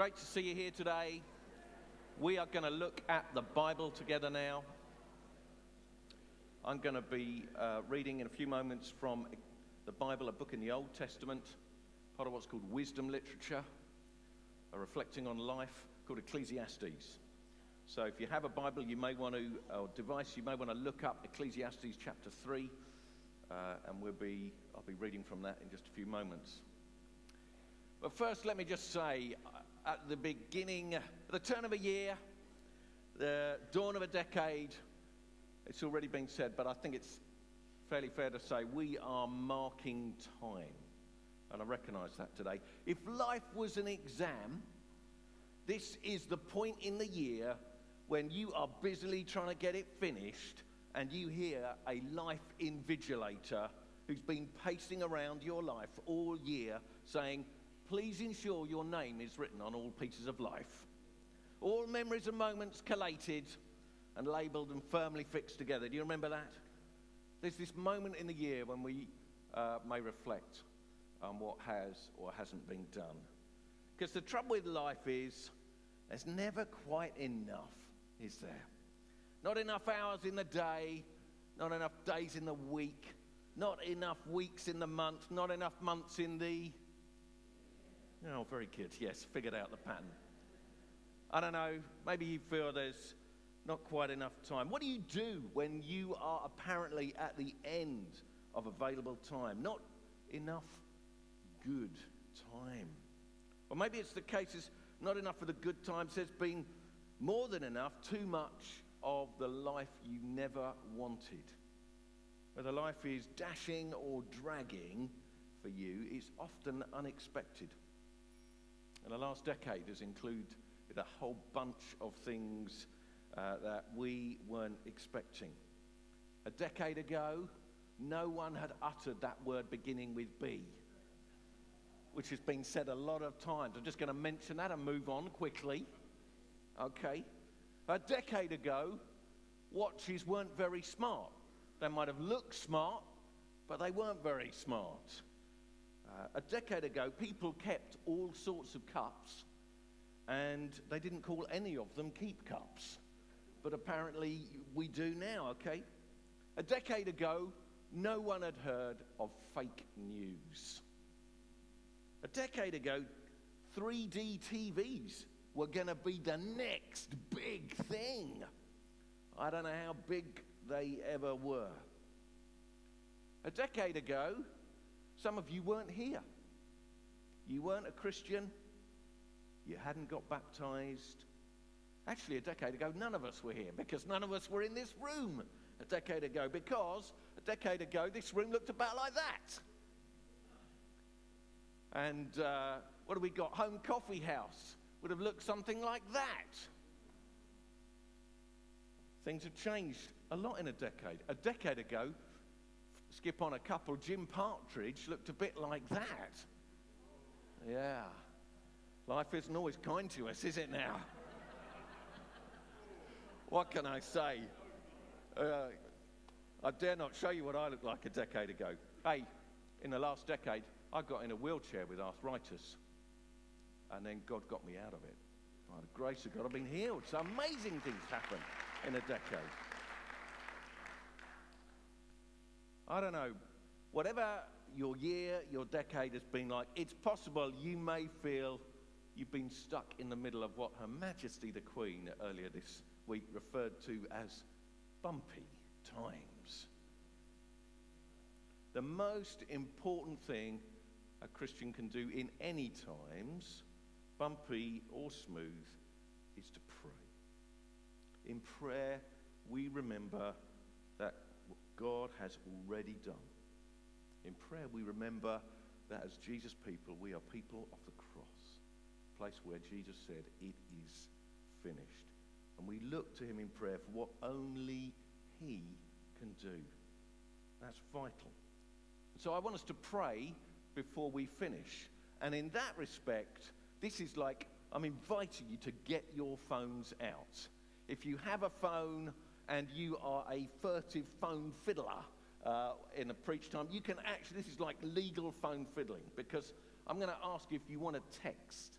Great to see you here today. We are going to look at the Bible together now. I'm going to be reading in a few moments from the Bible, a book in the Old Testament, part of what's called wisdom literature, reflecting on life, called Ecclesiastes. So if you have a Bible, you may want to, or device, you may want to look up Ecclesiastes chapter 3, and I'll be reading from that in just a few moments. But first, let me just say, at the beginning, at the turn of a year, the dawn of a decade, it's already been said, but I think it's fairly fair to say we are marking time. And I recognise that today. If life was an exam, this is the point in the year when you are busily trying to get it finished and you hear a life invigilator who's been pacing around your life all year saying, please ensure your name is written on all pieces of life. All memories and moments collated and labelled and firmly fixed together. Do you remember that? There's this moment in the year when we may reflect on what has or hasn't been done. Because the trouble with life is there's never quite enough, is there? Not enough hours in the day, not enough days in the week, not enough weeks in the month, not enough months in the... Oh, very good. Yes, figured out the pattern. I don't know, maybe you feel there's not quite enough time. What do you do when you are apparently at the end of available time? Not enough good time. Or maybe it's the case is not enough for the good times. There's been more than enough, too much of the life you never wanted. Whether life is dashing or dragging for you, it's often unexpected. And the last decade has included a whole bunch of things that we weren't expecting. A decade ago, no one had uttered that word beginning with B, which has been said a lot of times. I'm just going to mention that and move on quickly. Okay. A decade ago, watches weren't very smart. They might have looked smart, but they weren't very smart. A decade ago, people kept all sorts of cups, and they didn't call any of them keep cups. But apparently we do now, okay? A decade ago, no one had heard of fake news. A decade ago, 3D TVs were going to be the next big thing. I don't know how big they ever were. A decade ago, some of you weren't here. You weren't a Christian. You hadn't got baptized. Actually, a decade ago, none of us were here because none of us were in this room a decade ago because a decade ago, this room looked about like that. And what have we got? Home Coffee House would have looked something like that. Things have changed a lot in a decade. A decade ago, skip on a couple, Jim Partridge looked a bit like that. Yeah. Life isn't always kind to us, is it now? What can I say? I dare not show you what I looked like a decade ago. Hey, in the last decade, I got in a wheelchair with arthritis. And then God got me out of it. By the grace of God, I've been healed. So amazing things happen in a decade. I don't know, whatever your year, your decade has been like, it's possible you may feel you've been stuck in the middle of what Her Majesty the Queen earlier this week referred to as bumpy times. The most important thing a Christian can do in any times, bumpy or smooth, is to pray. In prayer, we remember that God has already done. In prayer, we remember that as Jesus' people, we are people of the cross, a place where Jesus said, it is finished. And we look to him in prayer for what only he can do. That's vital. So I want us to pray before we finish. And in that respect, this is like, I'm inviting you to get your phones out. If you have a phone and you are a furtive phone fiddler in a preach time, you can actually, this is like legal phone fiddling, because I'm going to ask you if you want to text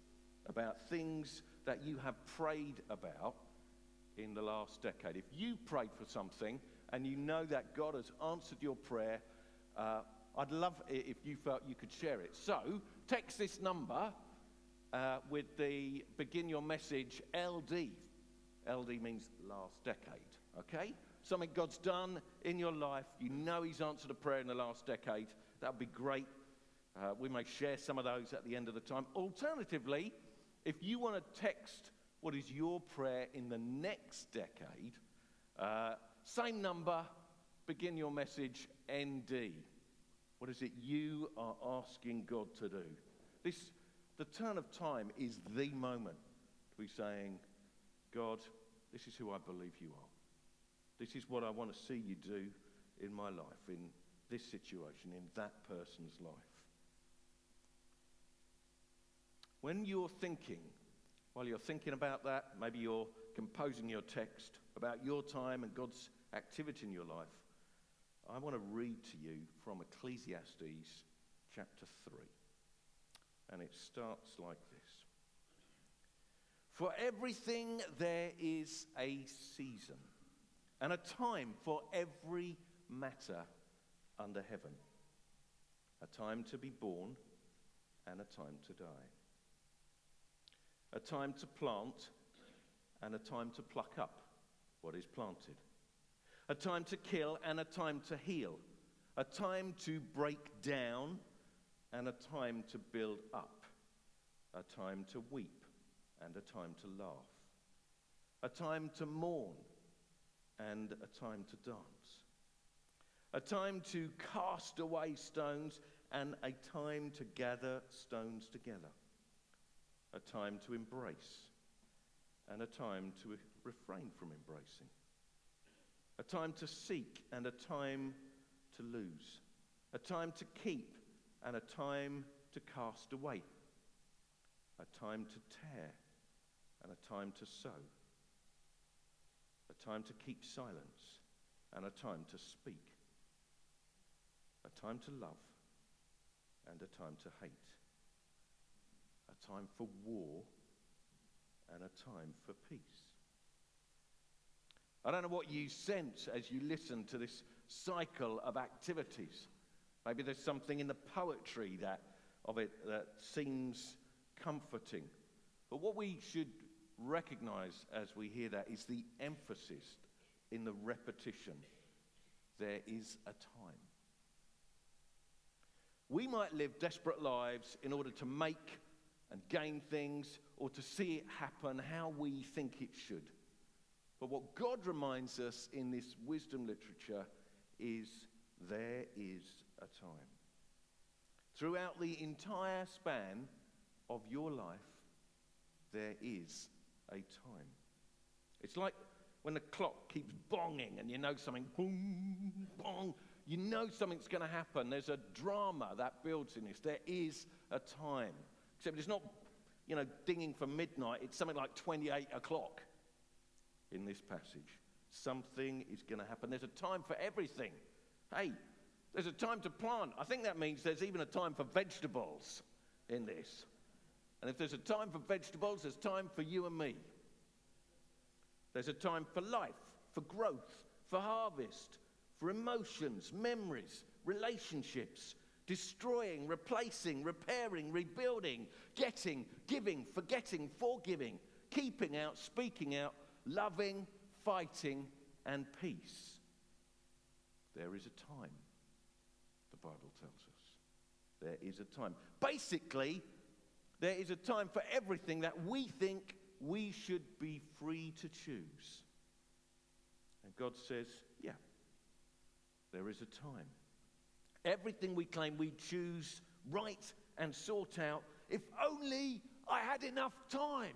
about things that you have prayed about in the last decade. If you prayed for something and you know that God has answered your prayer, I'd love it if you felt you could share it. So text this number with the begin your message LD. LD means last decade, okay? Something God's done in your life. You know he's answered a prayer in the last decade. That would be great. We may share some of those at the end of the time. Alternatively, if you want to text what is your prayer in the next decade, same number, begin your message ND. What is it you are asking God to do? The turn of time is the moment to be saying, God, this is who I believe you are. This is what I want to see you do in my life, in this situation, in that person's life. When you're thinking, while you're thinking about that, maybe you're composing your text about your time and God's activity in your life, I want to read to you from Ecclesiastes chapter 3. And it starts like this. For everything there is a season, and a time for every matter under heaven. A time to be born and a time to die. A time to plant and a time to pluck up what is planted. A time to kill and a time to heal. A time to break down and a time to build up. A time to weep and a time to laugh. A time to mourn and a time to dance. A time to cast away stones and a time to gather stones together. A time to embrace and a time to refrain from embracing. A time to seek and a time to lose. A time to keep and a time to cast away. A time to tear and a time to sow. A time to keep silence and a time to speak. A time to love and a time to hate. A time for war and a time for peace. I don't know what you sense as you listen to this cycle of activities. Maybe there's something in the poetry that seems comforting. But what we should recognize as we hear that is the emphasis in the repetition. There is a time. We might live desperate lives in order to make and gain things or to see it happen how we think it should. But what God reminds us in this wisdom literature is there is a time. Throughout the entire span of your life, there is a time. It's like when the clock keeps bonging and you know something, boom, bong, you know something's going to happen. There's a drama that builds in this. There is a time. Except it's not, dinging for midnight. It's something like 28 o'clock in this passage. Something is going to happen. There's a time for everything. Hey, there's a time to plant. I think that means there's even a time for vegetables in this. And if there's a time for vegetables, there's time for you and me. There's a time for life, for growth, for harvest, for emotions, memories, relationships, destroying, replacing, repairing, rebuilding, getting, giving, forgetting, forgiving, keeping out, speaking out, loving, fighting, and peace. There is a time, the Bible tells us. There is a time. Basically, there is a time for everything that we think we should be free to choose. And God says, yeah, there is a time. Everything we claim we choose, write, and sort out. If only I had enough time,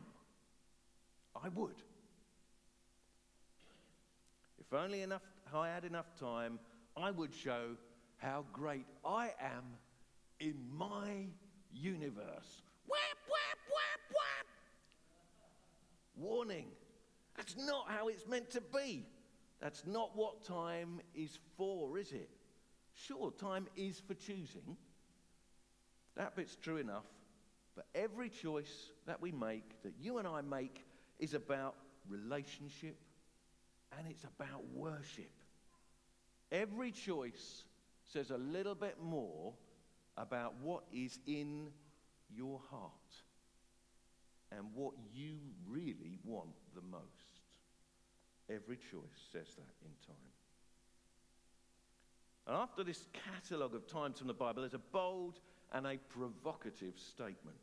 I would. If only I had enough time, I would show how great I am in my universe. Whap, whap, whap, whap. Warning, that's not how it's meant to be. That's not what time is for, is it? Sure, time is for choosing. That bit's true enough. But every choice that we make, that you and I make, is about relationship and it's about worship. Every choice says a little bit more about what is in your heart and what you really want the most. Every choice says that in time. And after this catalogue of times from the Bible, there's a bold and a provocative statement.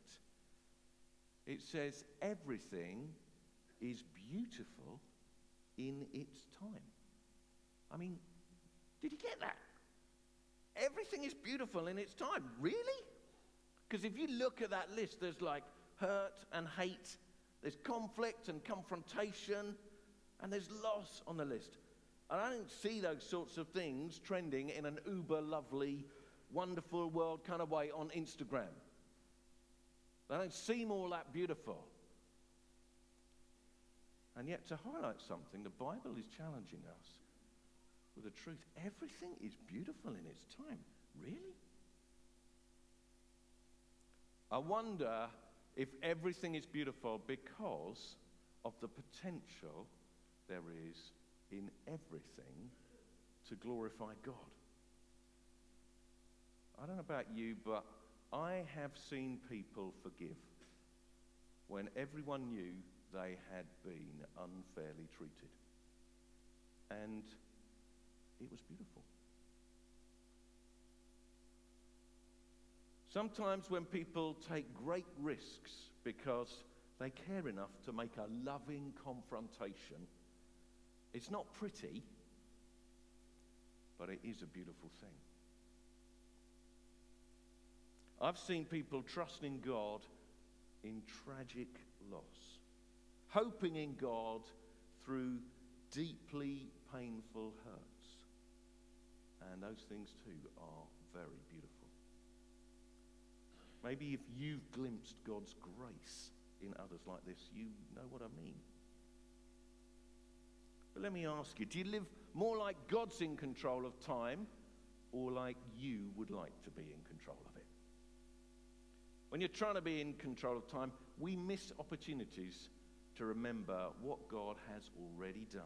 It says, everything is beautiful in its time. I mean, did you get that? Everything is beautiful in its time. Really? Because if you look at that list, there's like hurt and hate, there's conflict and confrontation, and there's loss on the list. And I don't see those sorts of things trending in an uber lovely, wonderful world kind of way on Instagram. They don't seem all that beautiful. And yet, to highlight something, the Bible is challenging us with the truth. Everything is beautiful in its time. Really? I wonder if everything is beautiful because of the potential there is in everything to glorify God. I don't know about you, but I have seen people forgive when everyone knew they had been unfairly treated. And it was beautiful. Sometimes when people take great risks because they care enough to make a loving confrontation, it's not pretty, but it is a beautiful thing. I've seen people trusting God in tragic loss, hoping in God through deeply painful hurts. And those things too are very beautiful. Maybe if you've glimpsed God's grace in others like this, you know what I mean. But let me ask you, do you live more like God's in control of time or like you would like to be in control of it? When you're trying to be in control of time, we miss opportunities to remember what God has already done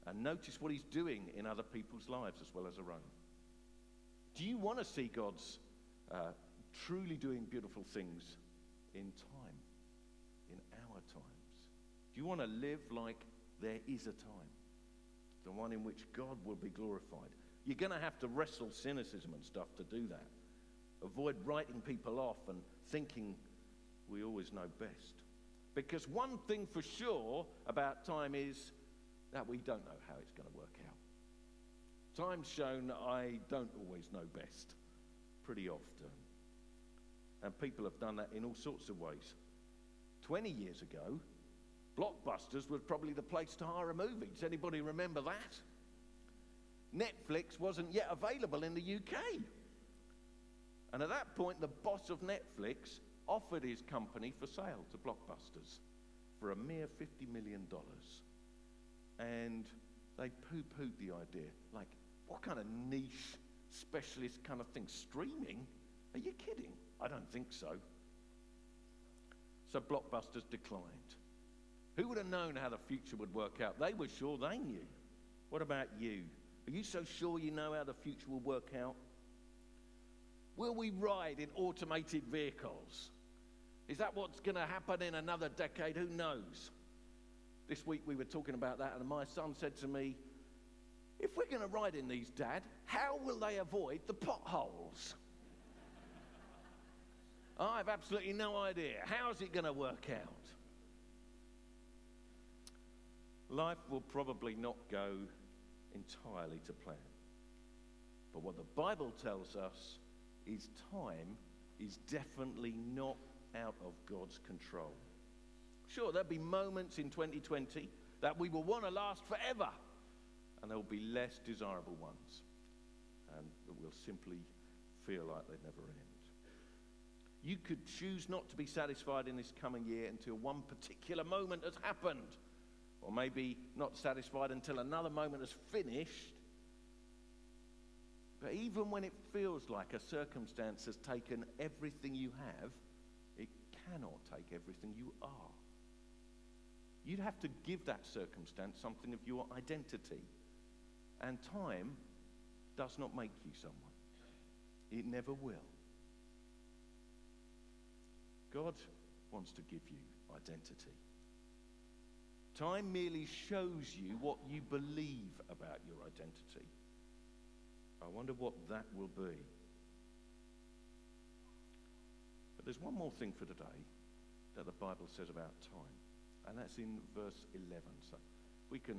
and notice what he's doing in other people's lives as well as our own. Do you want to see God's truly doing beautiful things in time, in our times? Do you want to live like there is a time, the one in which God will be glorified? You're going to have to wrestle cynicism and stuff to do that. Avoid writing people off and thinking we always know best. Because one thing for sure about time is that we don't know how it's going to work out. Time's shown I don't always know best, pretty often. And people have done that in all sorts of ways. 20 years ago, Blockbusters was probably the place to hire a movie. Does anybody remember that? Netflix wasn't yet available in the UK. And at that point, the boss of Netflix offered his company for sale to Blockbusters for a mere $50 million. And they poo-pooed the idea. Like, what kind of niche, specialist kind of thing? Streaming? Are you kidding? I don't think so. So Blockbusters declined. Who would have known how the future would work out? They were sure they knew. What about you? Are you so sure you know how the future will work out? Will we ride in automated vehicles? Is that what's going to happen in another decade? Who knows? This week we were talking about that, and my son said to me, if we're going to ride in these, Dad, how will they avoid the potholes? I have absolutely no idea. How's it going to work out? Life will probably not go entirely to plan. But what the Bible tells us is time is definitely not out of God's control. Sure, there'll be moments in 2020 that we will want to last forever, and there will be less desirable ones, and that will simply feel like they never end. You could choose not to be satisfied in this coming year until one particular moment has happened, or maybe not satisfied until another moment has finished. But even when it feels like a circumstance has taken everything you have, It cannot take everything you are. You'd have to give that circumstance something of your identity. And time does not make you someone. It never will. God wants to give you identity. Time merely shows you what you believe about your identity. I wonder what that will be. But there's one more thing for today that the Bible says about time, and that's in verse 11. So we can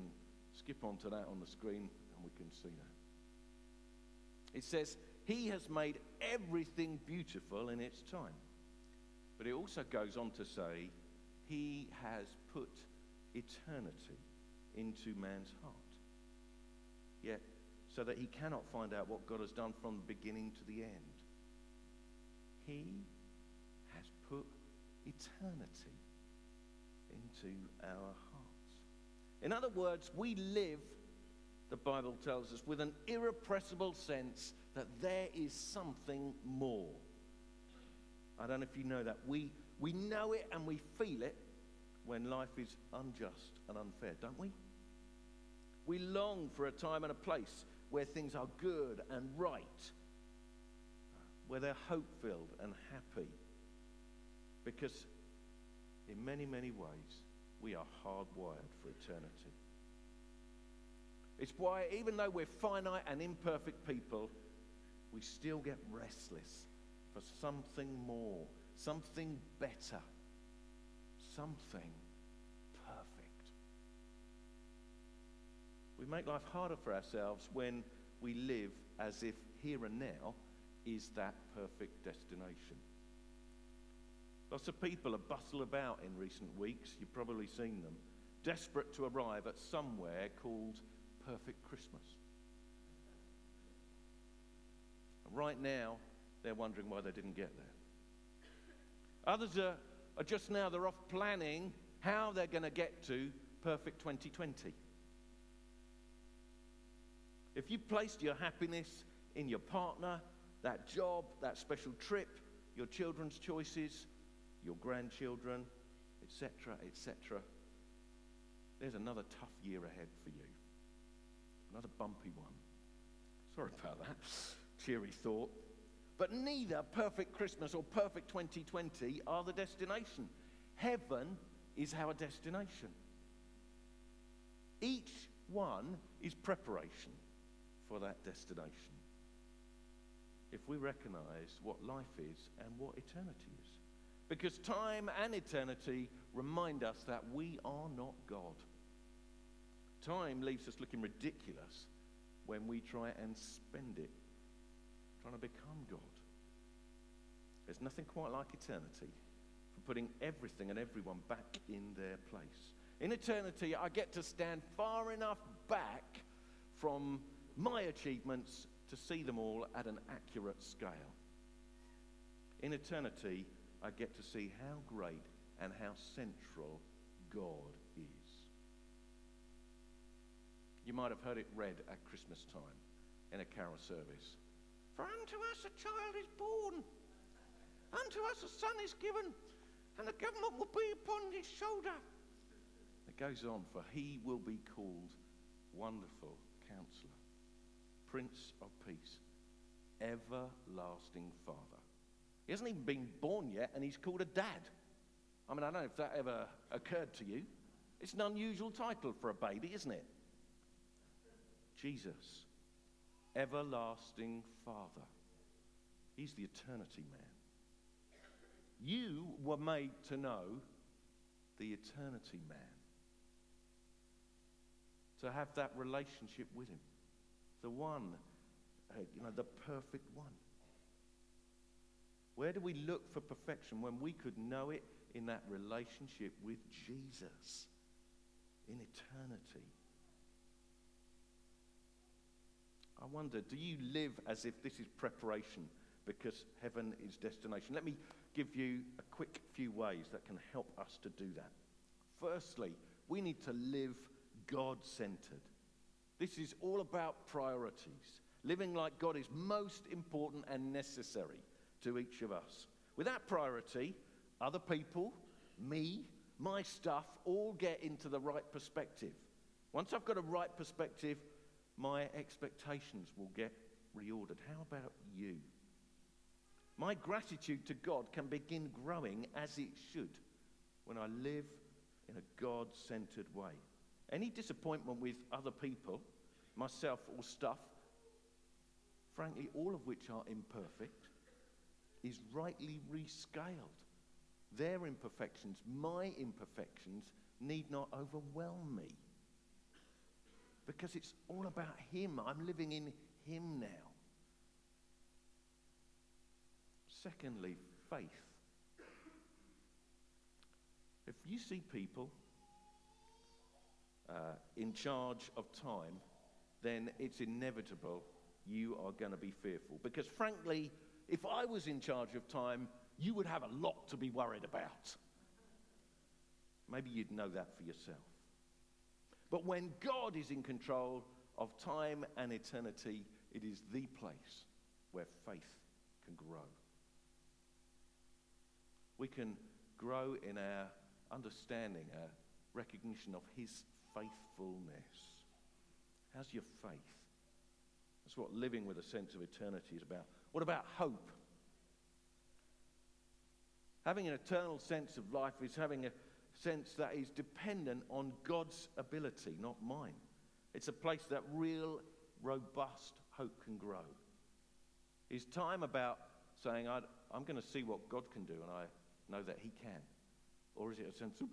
skip on to that on the screen and we can see that. It says, He has made everything beautiful in its time. But it also goes on to say, He has put eternity into man's heart. Yet, so that he cannot find out what God has done from the beginning to the end. He has put eternity into our hearts. In other words, we live, the Bible tells us, with an irrepressible sense that there is something more. I don't know if you know that. We know it and we feel it when life is unjust and unfair, don't we? We long for a time and a place where things are good and right, where they're hope-filled and happy. Because in many, many ways, we are hardwired for eternity. It's why, even though we're finite and imperfect people, we still get restless for something more, something better, something perfect. We make life harder for ourselves when we live as if here and now is that perfect destination. Lots of people have bustled about in recent weeks, you've probably seen them, desperate to arrive at somewhere called Perfect Christmas. Right now, they're wondering why they didn't get there. Others are just now, they're off planning how they're going to get to Perfect 2020. If you placed your happiness in your partner, that job, that special trip, your children's choices, your grandchildren, etc., etc., there's another tough year ahead for you. Another bumpy one. Sorry about that. Cheery thought. But neither Perfect Christmas or Perfect 2020 are the destination. Heaven is our destination. Each one is preparation for that destination. If we recognize what life is and what eternity is. Because time and eternity remind us that we are not God. Time leaves us looking ridiculous when we try and spend it trying to become God. There's nothing quite like eternity for putting everything and everyone back in their place. In eternity, I get to stand far enough back from my achievements to see them all at an accurate scale. In eternity, I get to see how great and how central God is. You might have heard it read at Christmas time in a carol service. For unto us a child is born, unto us a son is given, and the government will be upon his shoulder. It goes on, for he will be called Wonderful Counselor, Prince of Peace, Everlasting Father. He hasn't even been born yet, and he's called a dad. I mean, I don't know if that ever occurred to you. It's an unusual title for a baby, isn't it? Jesus, Everlasting Father. He's the eternity man. You were made to know the eternity man. To have that relationship with him. The one, the perfect one. Where do we look for perfection when we could know it in that relationship with Jesus in eternity? I wonder, do you live as if this is preparation because heaven is destination? Let me give you a quick few ways that can help us to do that. Firstly, we need to live God-centered. This is all about priorities. Living like God is most important and necessary to each of us. Without priority, Other people, me, my stuff, all get into the right perspective. Once I've got a right perspective, my expectations will get reordered. How about you? My gratitude to God can begin growing as it should when I live in a God-centered way. Any disappointment with other people, myself or stuff, frankly, all of which are imperfect, is rightly rescaled. Their imperfections, my imperfections, need not overwhelm me. Because it's all about Him. I'm living in Him now. Secondly, faith. If you see people in charge of time, then it's inevitable you are going to be fearful. Because frankly, if I was in charge of time, you would have a lot to be worried about. Maybe you'd know that for yourself. But when God is in control of time and eternity, it is the place where faith can grow. We can grow in our understanding, our recognition of His faithfulness. How's your faith? That's what living with a sense of eternity is about. What about hope? Having an eternal sense of life is having a sense that is dependent on God's ability, not mine. It's a place that real, robust hope can grow. Is time about saying, I'm going to see what God can do and I know that He can? Or is it a sense of,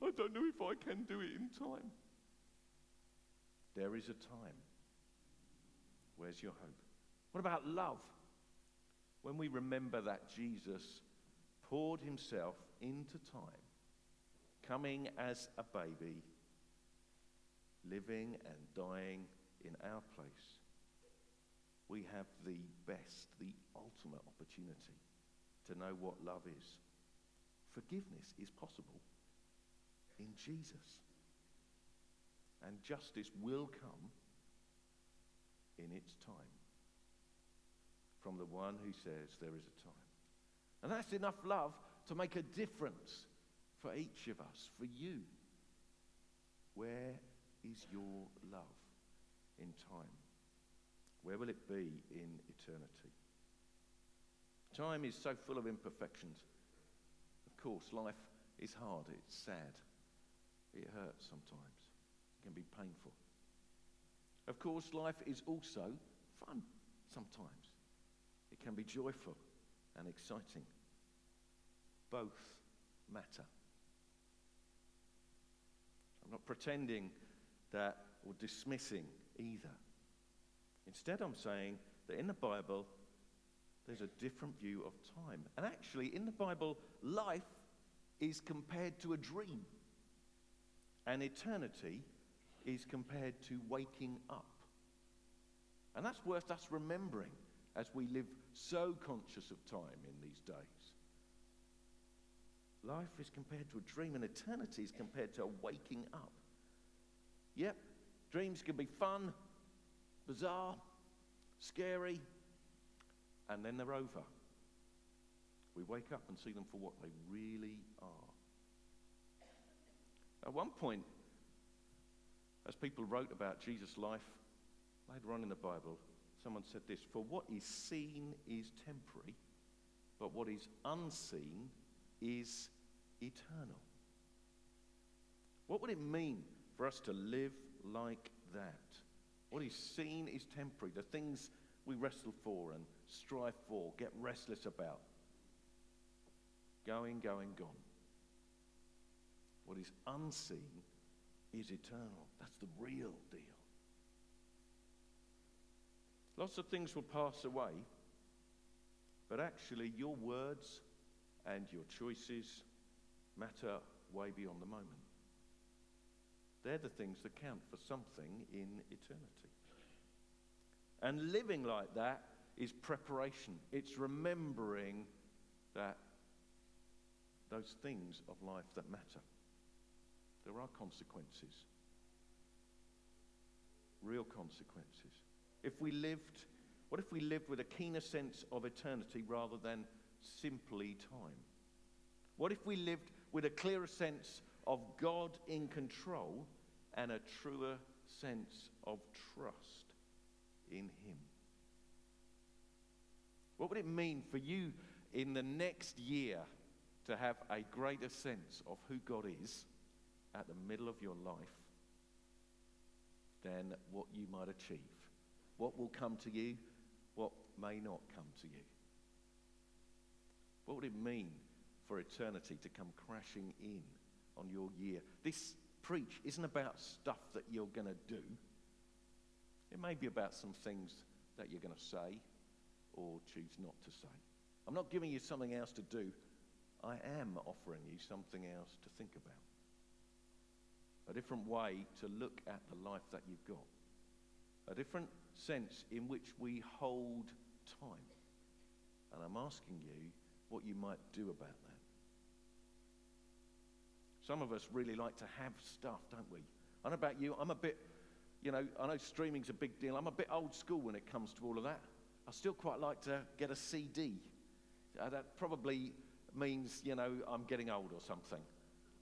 I don't know if I can do it in time? There is a time. Where's your hope? What about love? When we remember that Jesus poured Himself into time, coming as a baby, living and dying in our place, we have the best, the ultimate opportunity to know what love is. Forgiveness is possible in Jesus. And justice will come in its time from the one who says there is a time. And that's enough love to make a difference for each of us, for you. Where is your love in time? Where will it be in eternity? Time is so full of imperfections. Of course, life is hard, it's sad, it hurts sometimes, it can be painful. Of course, life is also fun sometimes. It can be joyful and exciting. Both matter. I'm not pretending that or dismissing either. Instead, I'm saying that in the Bible, there's a different view of time. And actually, in the Bible, life is compared to a dream. And eternity is compared to waking up. And that's worth us remembering as we live so conscious of time in these days. Life is compared to a dream, and eternity is compared to waking up. Yep, dreams can be fun, bizarre, scary, and then they're over. We wake up and see them for what they really are. At one point, as people wrote about Jesus' life, later on in the Bible, someone said this: for what is seen is temporary, but what is unseen is eternal. What would it mean for us to live like that? What is seen is temporary. The things we wrestle for and strive for, get restless about. Going, gone. What is unseen is eternal. That's the real deal. Lots of things will pass away, but actually your words and your choices matter way beyond the moment. They're the things that count for something in eternity. And living like that is preparation. It's remembering that those things of life that matter. There are consequences. Real consequences. What if we lived with a keener sense of eternity rather than simply time? What if we lived with a clearer sense of God in control and a truer sense of trust in him? What would it mean for you in the next year to have a greater sense of who God is at the middle of your life than what you might achieve? What will come to you? What may not come to you? What would it mean for eternity to come crashing in on your year? This preach isn't about stuff that you're going to do. It may be about some things that you're going to say or choose not to say. I'm not giving you something else to do. I am offering you something else to think about. A different way to look at the life that you've got. A different sense in which we hold time. And I'm asking you what you might do about that. Some of us really like to have stuff, don't we? I don't know about you, I'm a bit, I know streaming's a big deal. I'm a bit old school when it comes to all of that. I still quite like to get a CD. That probably means, I'm getting old or something.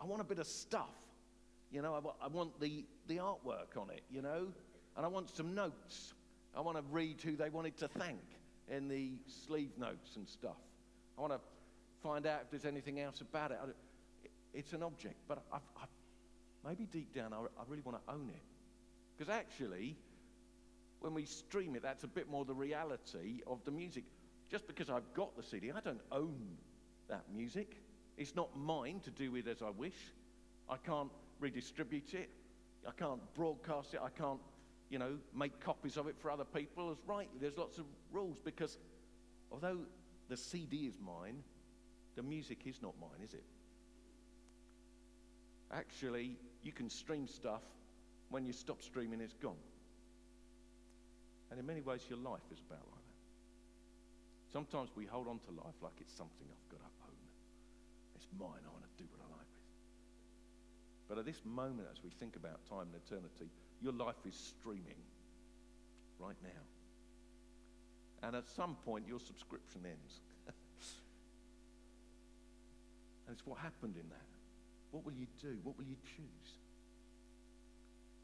I want a bit of stuff. I want the artwork on it, and I want some notes. I want to read who they wanted to thank in the sleeve notes and stuff. I want to find out if there's anything else about it. It's an object, but I maybe deep down I really want to own it. Because actually, when we stream it, that's a bit more the reality of the music. Just because I've got the CD, I don't own that music. It's not mine to do with as I wish. I can't redistribute it. I can't broadcast it. I can't, make copies of it for other people. As right, there's lots of rules because although the CD is mine, the music is not mine, is it? Actually, you can stream stuff. When you stop streaming, it's gone. And in many ways, your life is about like that. Sometimes we hold on to life like it's something I've got to own. It's mine, I want to do what I like with. But at this moment, as we think about time and eternity, your life is streaming right now. And at some point, your subscription ends. And it's what happened in that. What will you do? What will you choose?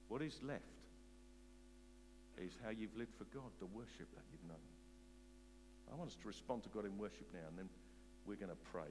What is left is how you've lived for God, the worship that you've known. I want us to respond to God in worship now, and then we're going to pray.